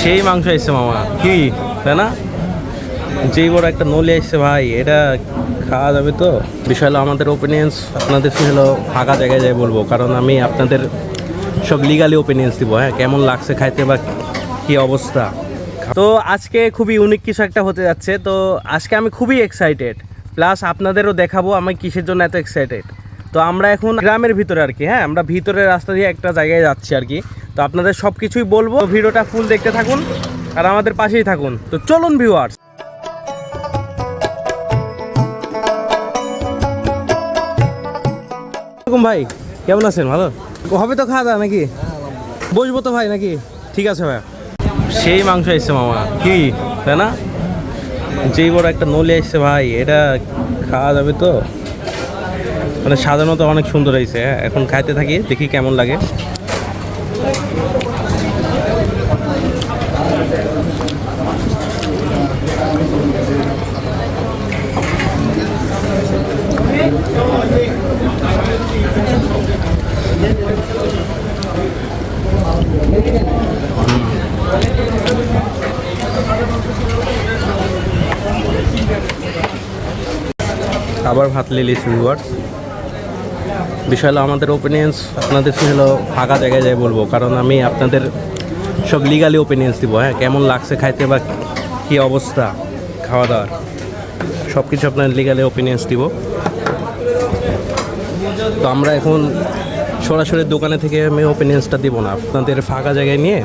সেই মাংস এসছে মামা, কি তাই না? যেই বড় একটা নলি এসছে ভাই, এটা খাওয়া যাবে তো? বিষয় হলো আমাদের ওপিনিয়ন্স আপনাদের হলো ফাঁকা জায়গায় যাই বলবো, কারণ আমি আপনাদের সব লিগালি ওপিনিয়ন্স দিব। হ্যাঁ, কেমন লাগছে খাইতে বা কি অবস্থা। তো আজকে খুবই ইউনিক কিছু একটা হতে যাচ্ছে। তো আজকে আমি খুবই এক্সাইটেড, প্লাস আপনাদেরও দেখাবো আমি কিসের জন্য এত এক্সাইটেড। তো আমরা এখন গ্রামের ভিতরে আর কি, হ্যাঁ আমরা ভিতরের রাস্তা দিয়ে একটা জায়গায় যাচ্ছি আর কি। তো আপনাদের সব কিছুই বলবো, ভিডিওটা ফুল দেখতে থাকুন আর আমাদের পাশেই থাকুন। তো চলুন ভিউয়ার্স। ভাই কেমন আছেন? ভালো হবে তো খাওয়া দাওয়া নাকি? বসবো তো ভাই নাকি? ঠিক আছে ভাই। সেই মাংস এসছে মামা, কি তাই না? যেই বড় একটা নলি এসছে ভাই, এটা খাওয়া যাবে তো? মানে সাধারণত অনেক সুন্দর হয়েছে। হ্যাঁ, এখন খাইতে থাকি, দেখি কেমন লাগে। আবার ভাত লিলিস ভিউয়ার্স। বিষয় হলো আমাদের ওপিনিয়ন্স আপনাদের হলো ফাঁকা জায়গায় যাই বলবো, কারণ আমি আপনাদের সব লিগালি ওপিনিয়ন্স দিব। হ্যাঁ, কেমন লাগছে খাইতে বা কি অবস্থা খাওয়া দাওয়ার, সব কিছু আপনার লিগালি ওপিনিয়ন্স দিব। তো আমরা এখন সরাসরি দোকানে থেকে আমি ওপিনিয়ন্সটা দিব না, আপনাদের ফাঁকা জায়গায় নিয়ে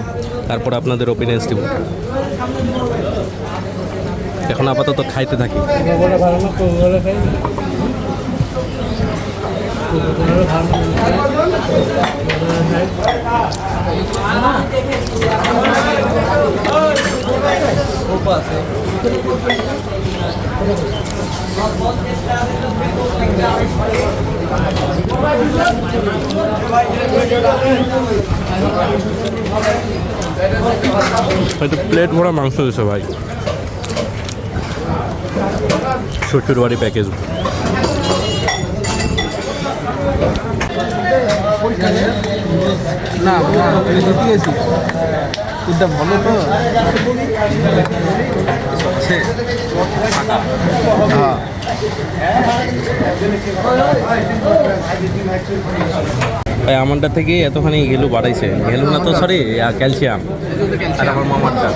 তারপর আপনাদের ওপিনিয়ন্স দিব। এখন আপাতত খাইতে থাকি। হয়তো প্লেট ভরা মাংস দিয়েছে ভাই, শ্বশুর বাড়ি প্যাকেজ। না দিয়েছি এটা ভালো তো। ভাই আমারটা থেকে এতখানি ঘেলু বাড়াইছে, ঘেলু না তো সরি ক্যালসিয়াম। আর আমার মামারটা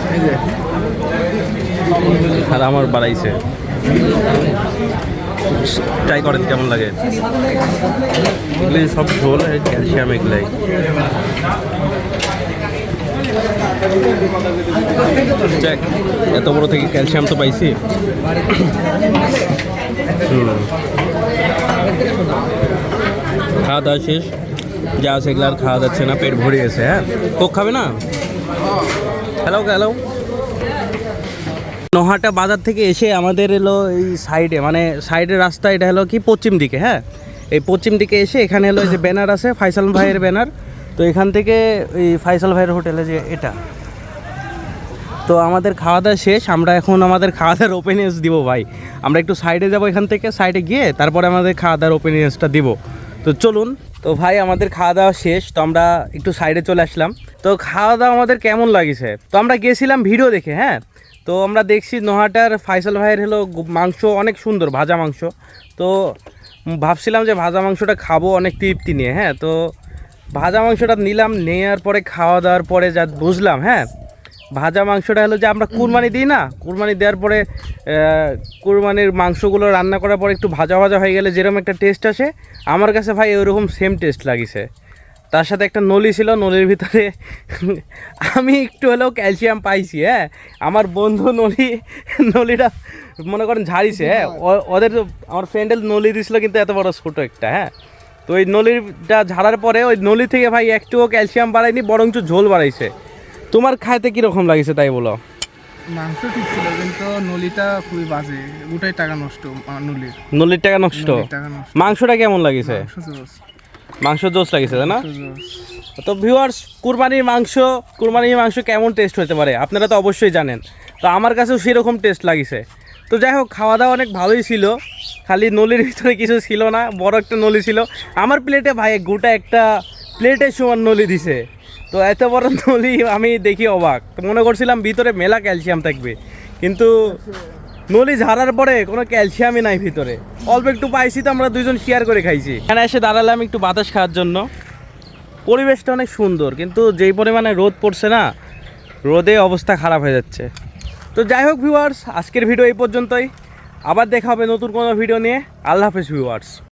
আর আমার বাড়াইছে। ট্রাই করেন কেমন লাগে। এগুলি সব ঝোল ক্যালসিয়াম, এগুলাই চেক। এত বড় থেকে ক্যালসিয়াম তো পাইছি। খাওয়া দাওয়া শেষ, যা আছে এগুলো আর খাওয়া যাচ্ছে না, পেট ভরে গেছে। হ্যাঁ, কোক খাবে না? Hello hello. নোহাটা বাজার থেকে এসে আমাদের এলো এই সাইডে, মানে সাইডের রাস্তা, এটা হলো কি পশ্চিম দিকে। হ্যাঁ, এই পশ্চিম দিকে এসে এখানে হলো যে ব্যানার আছে ফাইসাল ভাইয়ের ব্যানার। তো এখান থেকে এই ফাইসাল ভাইয়ের হোটেলে যে এটা। তো আমাদের খাওয়া দাওয়া শেষ, আমরা এখন আমাদের খাওয়া দাওয়ার ওপিনিয়ন্স দিব ভাই। আমরা একটু সাইডে যাব, এখান থেকে সাইডে গিয়ে তারপরে আমাদের খাওয়া দাওয়ার ওপিনিয়ন্সটা দিব। তো চলুন। তো ভাই আমাদের খাওয়া দাওয়া শেষ, তো আমরা একটু সাইডে চলে আসলাম। তো খাওয়া দাওয়া আমাদের কেমন লাগিছে, তো আমরা গেছিলাম ভিডিও দেখে। হ্যাঁ, তো আমরা দেখছি নোহাটার ফাইসাল ভাইয়ের হলো মাংস অনেক সুন্দর, ভাজা মাংস। তো ভাবছিলাম যে ভাজা মাংসটা খাবো অনেক তৃপ্তি নিয়ে। হ্যাঁ, তো ভাজা মাংসটা নিলাম, নেওয়ার পরে খাওয়া দাওয়ার পরে যা বুঝলাম, হ্যাঁ ভাজা মাংসটা হলো যে আমরা কুরবানি দিই না, কুরবানি দেওয়ার পরে কুরবানির মাংসগুলো রান্না করার পরে একটু ভাজা ভাজা হয়ে গেলে যেরকম একটা টেস্ট আসে, আমার কাছে ভাই ওরকম সেম টেস্ট লাগিছে। তার সাথে একটা নলি ছিল, নলির ভিতরে আমি একটু হলেও ক্যালসিয়াম পাইছি। হ্যাঁ, আমার বন্ধু নলিটা মনে করেন ঝাড়িছে। হ্যাঁ, ওদের আমার ফ্রেন্ডের নলি দিয়েছিল, কিন্তু এত বড় ছোটো একটা। হ্যাঁ, তো ওই নলিটা ঝাড়ার পরে ওই নলি থেকে ভাই একটুও ক্যালসিয়াম বাড়ায়নি, বরঞ্চ ঝোল বাড়াইছে। তোমার খাইতে কীরকম লাগিছে তাই বলো? মাংস ঠিক ছিল, কিন্তু নলিটা খুবই বাজে, ওটাই টাকা নষ্ট। নলির টাকা নষ্ট। মাংসটা কেমন লাগিছে? মাংস জোস লাগিছে তাই না? তো ভিউয়ার্স, কুরবানির মাংস কেমন টেস্ট হতে পারে আপনারা তো অবশ্যই জানেন। তো আমার কাছেও সেরকম টেস্ট লাগিছে। তো যাই হোক, খাওয়া দাওয়া অনেক ভালোই ছিল, খালি নলির ভিতরে কিছু ছিল না, বড় একটা নলি ছিল। আমার প্লেটে ভাই গোটা একটা প্লেটের সমান নলি দিছে। তো এত বড় নলি আমি দেখি অবাক, তো মনে করছিলাম ভিতরে মেলা ক্যালসিয়াম থাকবে, কিন্তু নলি ঝাড়ার পরে কোনো ক্যালসিয়ামই নাই ভিতরে। অল্প একটু পাইছি তো আমরা দুইজন শেয়ার করে খাইছি। এখানে এসে দাঁড়ালাম একটু বাতাস খাওয়ার জন্য। পরিবেশটা অনেক সুন্দর, কিন্তু যেই পরিমাণে রোদ পড়ছে না, রোদে অবস্থা খারাপ হয়ে যাচ্ছে। তো যাই হোক ভিউয়ার্স, আজকের ভিডিও এই পর্যন্তই। আবার দেখা হবে নতুন কোনো ভিডিও নিয়ে। আল্লাহ হাফেজ ভিউয়ার্স।